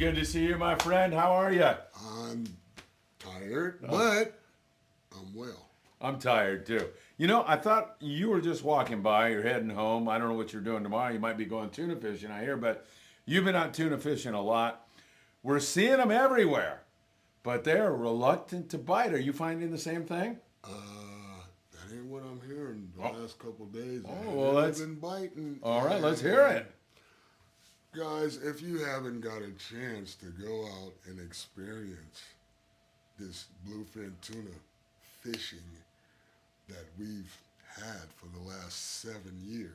good to see you, my friend. How are you? I'm tired, but I'm well. I'm tired too. I thought you were just walking by. You're heading home. I don't know what you're doing tomorrow. You might be going tuna fishing, I hear, but you've been out tuna fishing a lot. We're seeing them everywhere, but they're reluctant to bite. Are you finding the same thing? That ain't what I'm hearing the last couple of days. Oh, well, that's been biting. all right. Let's hear it. Guys, if you haven't got a chance to go out and experience this bluefin tuna fishing that we've had for the last 7 years,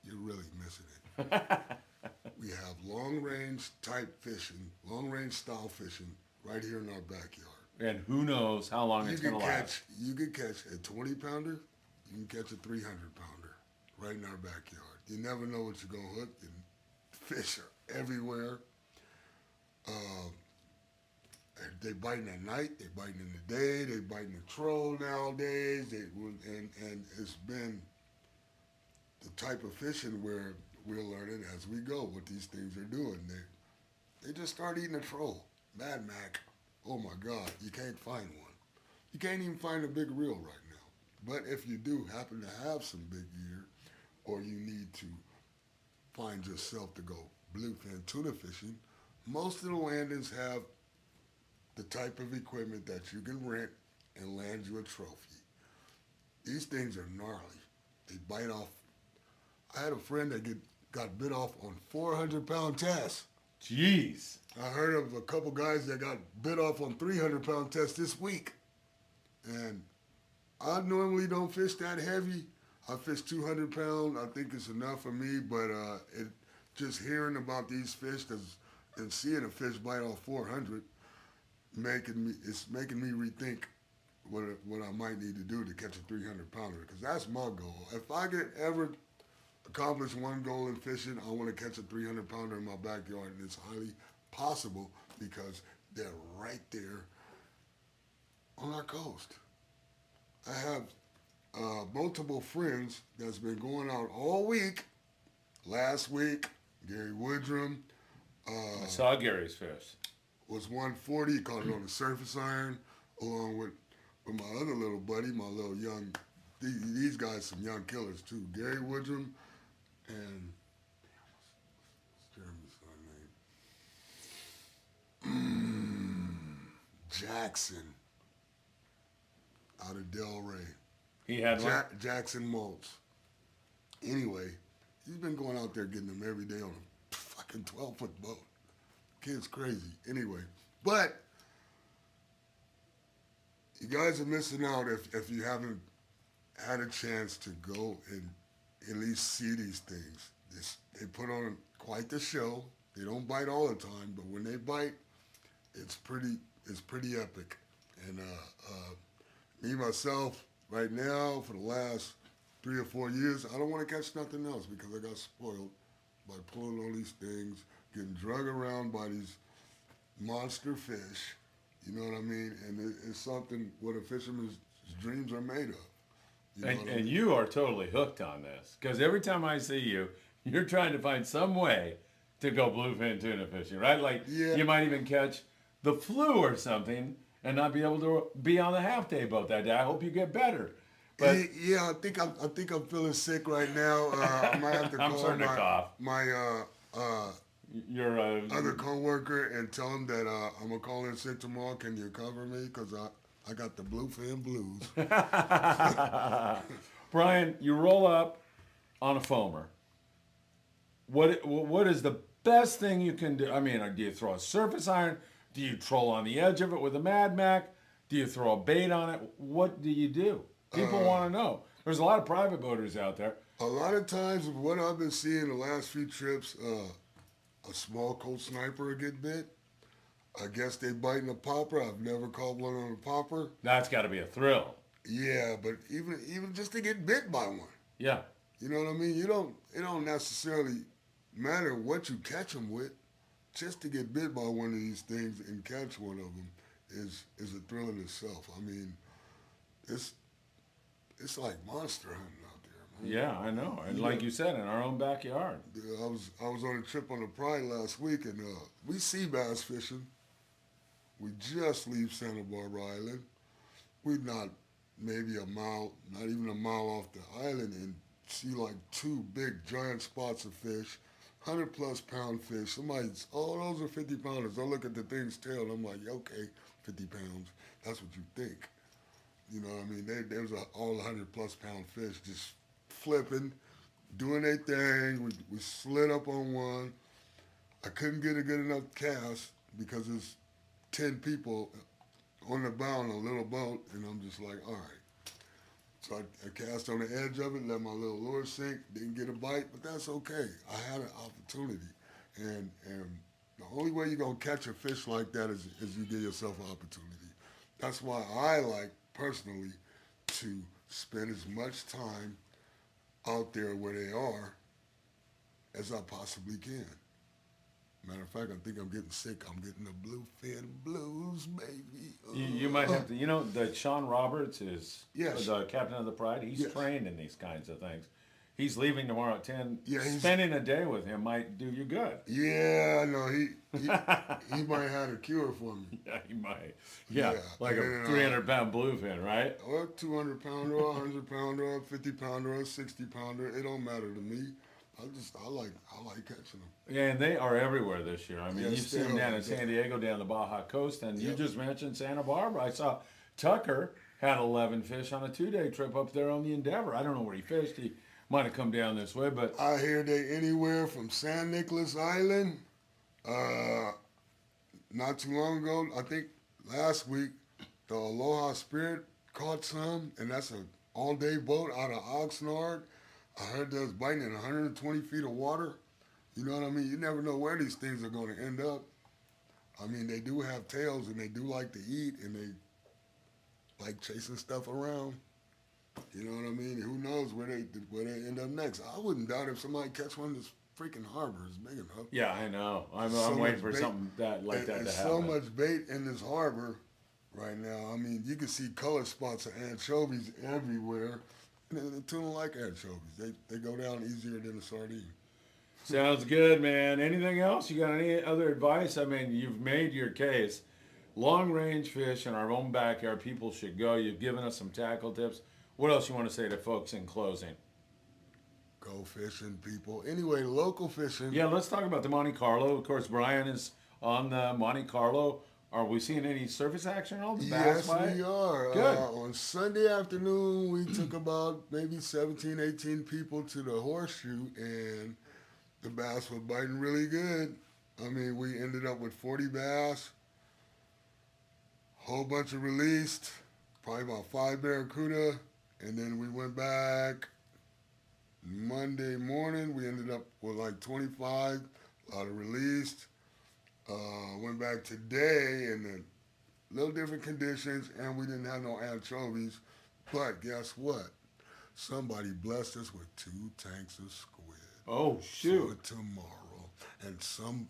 you're really missing it. We have long-range type fishing, long-range style fishing right here in our backyard. And who knows how long it's going to last. You can catch a 20-pounder, you can catch a 300-pounder right in our backyard. You never know what you're going to hook. And fish are everywhere. They biting at night, they biting in the day, they biting the troll nowadays. And it's been the type of fishing where we're learning as we go what these things are doing. They just start eating a troll. Mad Mac. Oh my God, you can't find one. You can't even find a big reel right now. But if you do happen to have some big gear, or you need to find yourself to go bluefin tuna fishing, most of the landings have the type of equipment that you can rent and land you a trophy. These things are gnarly. They bite off. I had a friend that got bit off on 400-pound tests. Jeez. I heard of a couple guys that got bit off on 300-pound tests this week. And I normally don't fish that heavy. I fish 200-pound. I think it's enough for me, but just hearing about these fish and seeing a fish bite off 400, it's making me rethink what I might need to do to catch a 300-pounder, because that's my goal. If I could ever accomplish one goal in fishing, I want to catch a 300-pounder in my backyard, and it's highly possible because they're right there on our coast. I have multiple friends that's been going out all week. Last week, Gary Woodrum. I saw Gary's fish. Was 140. He caught it on the surface iron, along with my other little buddy, my little young. These guys, some young killers too. Gary Woodrum and what's Jeremy's name? Jackson out of Delray. He had one? Jackson Maltz. Anyway, he's been going out there getting them every day on a fucking 12-foot boat. Kid's crazy. Anyway, but you guys are missing out if you haven't had a chance to go and at least see these things. They put on quite the show. They don't bite all the time, but when they bite, it's pretty epic. And me myself, right now, for the last 3 or 4 years, I don't want to catch nothing else because I got spoiled by pulling all these things, getting dragged around by these monster fish. You know what I mean? And it's something what a fisherman's dreams are made of. You know and you are totally hooked on this, because every time I see you, you're trying to find some way to go bluefin tuna fishing, right? Like you might even catch the flu or something and not be able to be on the half-day boat that day. I hope you get better. But yeah, I think I'm feeling sick right now. I might have to I'm call starting to cough. my Your other coworker and tell him that I'm gonna call in sick tomorrow. Can you cover me? Because I got the bluefin blues. Brian, you roll up on a foamer. What is the best thing you can do? I mean, do you throw a surface iron? Do you troll on the edge of it with a Mad Mac? Do you throw a bait on it? What do you do? People want to know. There's a lot of private boaters out there. A lot of times, what I've been seeing the last few trips, a small cold sniper will get bit. I guess they biting a popper. I've never caught one on a popper. That's got to be a thrill. Yeah, but even just to get bit by one. Yeah. You know what I mean? It don't necessarily matter what you catch them with. Just to get bit by one of these things and catch one of them is a thrill in itself. I mean, it's like monster hunting out there, Yeah, I know. And like you said, in our own backyard. Yeah, I was on a trip on the Pride last week, and we sea bass fishing. We just leave Santa Barbara Island. We not maybe a mile, not even a mile off the island, and see like two big giant spots of fish, 100+ pound fish. Somebody's, oh, those are 50 pounders. I look at the thing's tail, and I'm like, okay, 50 pounds. That's what you think. You know what I mean? They was all 100+ pound fish just flipping, doing their thing. We slid up on one. I couldn't get a good enough cast because there's 10 people on the bow on a little boat, and I'm just like, all right. So I cast on the edge of it, let my little lure sink, didn't get a bite, but that's okay. I had an opportunity. And the only way you're going to catch a fish like that is you give yourself an opportunity. That's why I like, personally, to spend as much time out there where they are as I possibly can. Matter of fact, I think I'm getting sick. I'm getting the bluefin blues, baby. You might have to, that Sean Roberts is Yes. the captain of the Pride. He's Yes. trained in these kinds of things. He's leaving tomorrow at 10. Yeah, Spending a day with him might do you good. Yeah, no, he might have a cure for me. Yeah, he might. Yeah, Yeah. like a And, 300-pound bluefin, right? Or 200 pounder, 100 pounder, 50 pounder, 60 pounder. It don't matter to me. I like catching them. Yeah, and they are everywhere this year. I mean, Yeah, you've seen them down in still. San Diego, down the Baja Coast, and you Yep. just mentioned Santa Barbara. I saw Tucker had 11 fish on a 2-day trip up there on the Endeavor. I don't know where he fished. He might have come down this way, but I hear they anywhere from San Nicolas Island. Not too long ago, I think last week, the Aloha Spirit caught some, and that's an all-day boat out of Oxnard. I heard they was biting in 120 feet of water. You know what I mean? You never know where these things are going to end up. I mean, they do have tails, and they do like to eat, and they like chasing stuff around. You know what I mean? Who knows where they end up next? I wouldn't doubt if somebody catch one in this freaking harbor is big enough. yeah, I know. I'm So waiting much for bait. something like that to And happen. so much bait in this harbor right now. I mean, you can see color spots of anchovies everywhere. And the tuna like anchovies. They go down easier than a sardine. Sounds good, man. Anything else? You got any other advice? I mean, you've made your case. Long range fish in our own backyard, people should go. You've given us some tackle tips. What else you want to say to folks in closing? Go fishing, people. Anyway, local fishing. Yeah, let's talk about the Monte Carlo. Of course, Brian is on the Monte Carlo. Are we seeing any surface action at all? The bass Yes, bite? we are. Good. On Sunday afternoon, we took about maybe 17, 18 people to the horseshoe, and the bass were biting really good. I mean, we ended up with 40 bass, whole bunch of released, probably about 5 barracuda, and then we went back Monday morning. We ended up with like 25, a lot of released. Went back today in a little different conditions, and we didn't have no anchovies. But guess what? Somebody blessed us with 2 tanks of squid Oh, shoot. for tomorrow. And some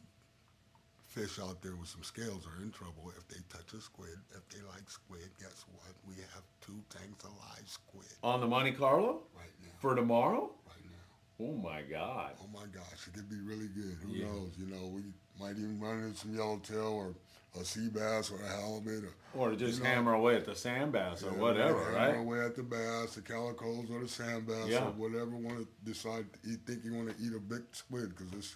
fish out there with some scales are in trouble if they touch a squid. If they like squid, guess what? We have 2 tanks of live squid On the Monte Carlo? right now. For tomorrow? Right now. Oh, my God. Oh my gosh, it could be really good. Who Yeah. knows? You know, we might even run into some yellowtail or a sea bass or a halibut. Or just You know, hammer away at the sand bass or Yeah, whatever, hammer right? away at the bass, the calicos, or the sand bass, Yeah. or whatever. Want to decide to eat? Think you want to eat a big squid because there's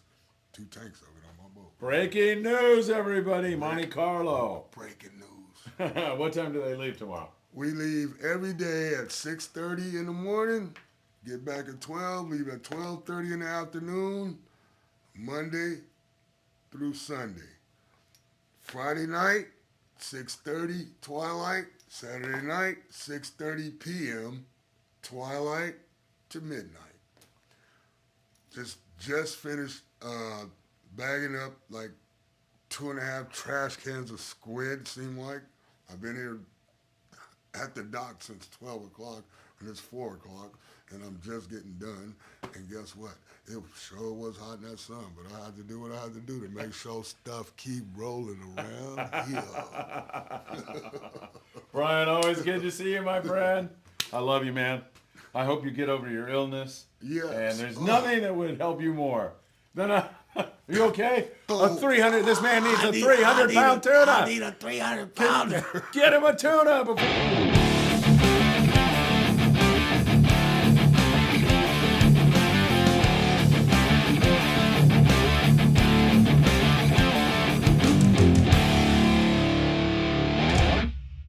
2 tanks of it on my boat. Breaking news, everybody. Monte Carlo. Breaking news. What time do they leave tomorrow? We leave every day at 6:30 in the morning. Get back at 12. Leave at 12:30 in the afternoon. Monday through Sunday. Friday night, 6:30 twilight. Saturday night, 6:30 p.m. twilight to midnight. Just finished bagging up like 2.5 trash cans of squid. Seemed like I've been here at the dock since 12 o'clock, and it's 4 o'clock, and I'm just getting done. And guess what? It sure was hot in that sun, but I had to do what I had to do to make sure stuff keep rolling around here. Brian, always good to see you, my friend. I love you, man. I hope you get over your illness. Yes. And there's nothing that would help you more than a. You okay? A 300. This man needs a 300-pound tuna. I need a 300-pounder. Get him a tuna before.